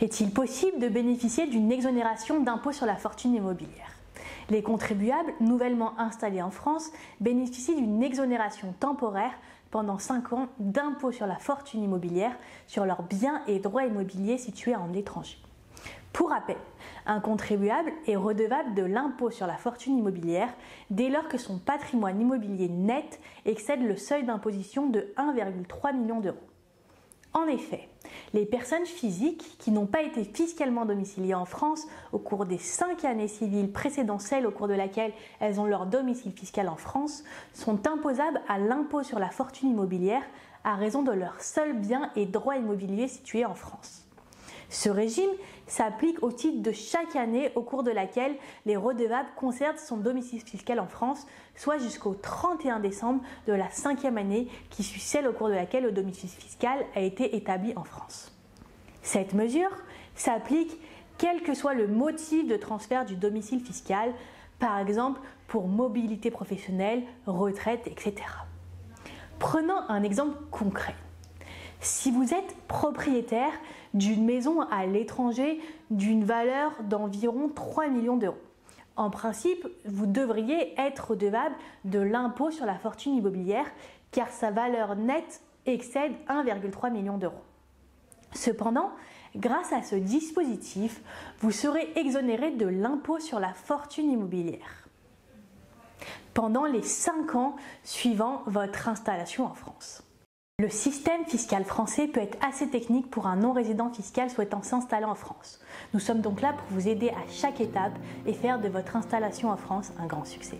Est-il possible de bénéficier d'une exonération d'impôt sur la fortune immobilière? Les contribuables nouvellement installés en France bénéficient d'une exonération temporaire pendant 5 ans d'impôt sur la fortune immobilière sur leurs biens et droits immobiliers situés en étranger. Pour rappel, un contribuable est redevable de l'impôt sur la fortune immobilière dès lors que son patrimoine immobilier net excède le seuil d'imposition de 1,3 million d'euros. En effet, les personnes physiques qui n'ont pas été fiscalement domiciliées en France au cours des 5 années civiles précédant celle au cours de laquelle elles ont leur domicile fiscal en France sont imposables à l'impôt sur la fortune immobilière à raison de leurs seuls biens et droits immobiliers situés en France. Ce régime s'applique au titre de chaque année au cours de laquelle les redevables conservent son domicile fiscal en France, soit jusqu'au 31 décembre de la 5e année qui suit celle au cours de laquelle le domicile fiscal a été établi en France. Cette mesure s'applique quel que soit le motif de transfert du domicile fiscal, par exemple pour mobilité professionnelle, retraite, etc. Prenons un exemple concret. Si vous êtes propriétaire d'une maison à l'étranger d'une valeur d'environ 3 millions d'euros, en principe, vous devriez être redevable de l'impôt sur la fortune immobilière car sa valeur nette excède 1,3 million d'euros. Cependant, grâce à ce dispositif, vous serez exonéré de l'impôt sur la fortune immobilière pendant les 5 ans suivant votre installation en France. Le système fiscal français peut être assez technique pour un non-résident fiscal souhaitant s'installer en France. Nous sommes donc là pour vous aider à chaque étape et faire de votre installation en France un grand succès.